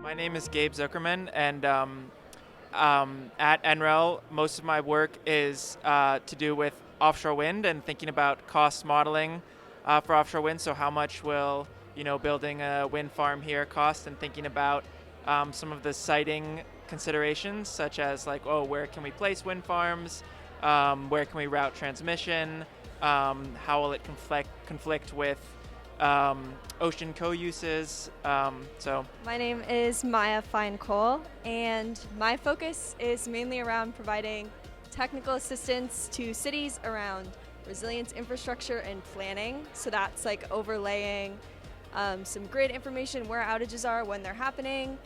My name is Gabe Zuckerman, and at NREL, most of my work is to do with offshore wind and thinking about cost modeling for offshore wind. So how much will building a wind farm here cost, and thinking about some of the siting considerations, such as like, oh, where can we place wind farms, where can we route transmission, how will it conflict with ocean co-uses. My name is Maya Fein-Cole, and my focus is mainly around providing technical assistance to cities around resilience infrastructure and planning. So that's like overlaying some grid information, where outages are, when they're happening,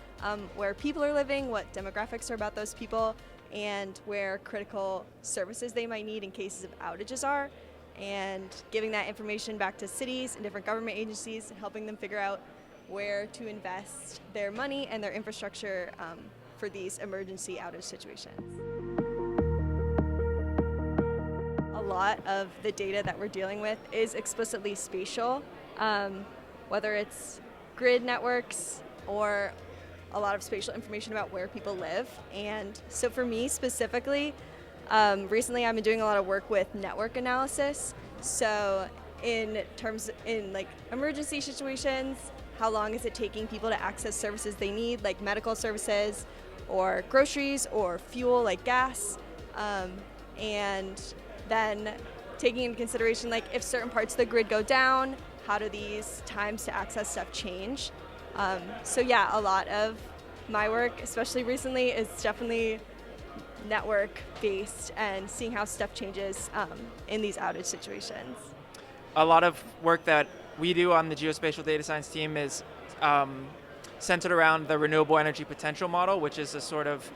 where people are living, what demographics are about those people, and where critical services they might need in cases of outages are, and giving that information back to cities and different government agencies, helping them figure out where to invest their money and their infrastructure for these emergency outage situations. A lot of the data that we're dealing with is explicitly spatial, whether it's grid networks or a lot of spatial information about where people live. And so for me specifically, recently I've been doing a lot of work with network analysis. So in like emergency situations, how long is it taking people to access services they need, like medical services or groceries or fuel like gas, and then taking into consideration like if certain parts of the grid go down, how do these times to access stuff change? So yeah, a lot of my work, especially recently, is definitely network based and seeing how stuff changes in these outage situations. A lot of work that we do on the geospatial data science team is centered around the renewable energy potential model, which is a sort of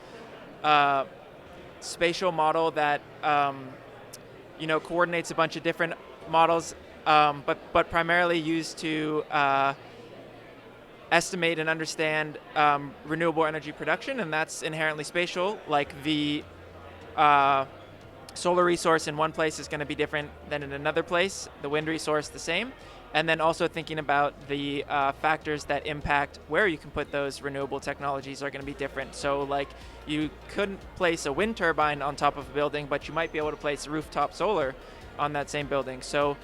spatial model that coordinates a bunch of different models, but primarily used to estimate and understand renewable energy production, and that's inherently spatial. Like the solar resource in one place is going to be different than in another place, the wind resource the same, and then also thinking about the factors that impact where you can put those renewable technologies are going to be different. So like you couldn't place a wind turbine on top of a building, but you might be able to place rooftop solar on that same building. So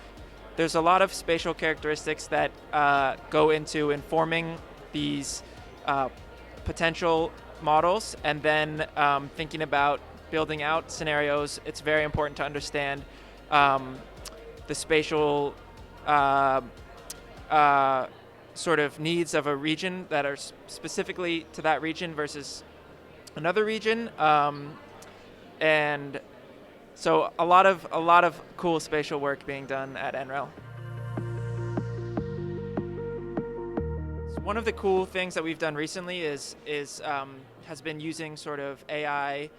there's a lot of spatial characteristics that go into informing these potential models, and then thinking about building out scenarios. It's very important to understand the spatial sort of needs of a region that are specifically to that region versus another region, and so a lot of cool spatial work being done at NREL. So one of the cool things that we've done recently has been using sort of AI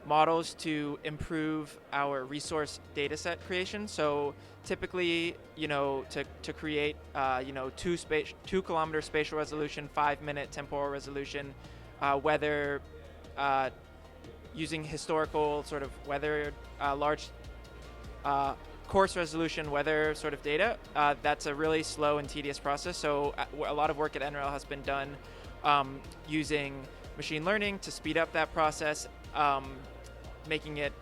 models to improve our resource data set creation. So typically, to create 2 kilometer spatial resolution, 5-minute temporal resolution, weather, using historical sort of weather, large coarse resolution weather sort of data, that's a really slow and tedious process. So a lot of work at NREL has been done using machine learning to speed up that process, making it,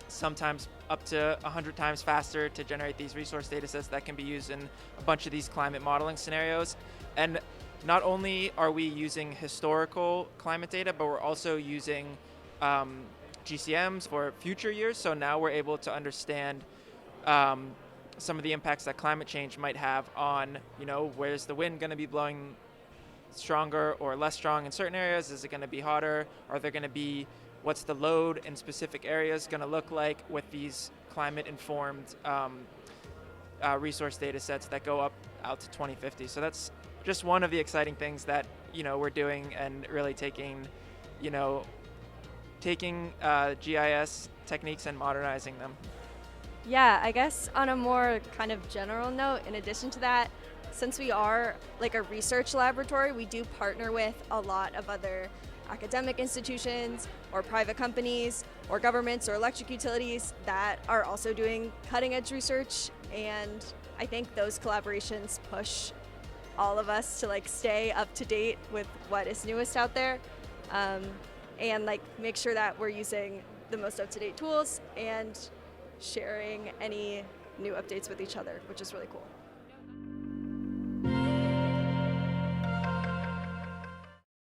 sometimes up to 100 times faster to generate these resource data sets that can be used in a bunch of these climate modeling scenarios. And not only are we using historical climate data, but we're also using GCMs for future years. So now we're able to understand some of the impacts that climate change might have on, where's the wind going to be blowing stronger or less strong in certain areas? Is it going to be hotter? Are there going to be, what's the load in specific areas going to look like with these climate-informed resource data sets that go out to 2050? So that's just one of the exciting things that we're doing, and really taking GIS techniques and modernizing them. Yeah, I guess on a more kind of general note, in addition to that, since we are like a research laboratory, we do partner with a lot of other academic institutions or private companies or governments or electric utilities that are also doing cutting edge research, and I think those collaborations push all of us to like stay up to date with what is newest out there, and like make sure that we're using the most up-to-date tools and sharing any new updates with each other, which is really cool.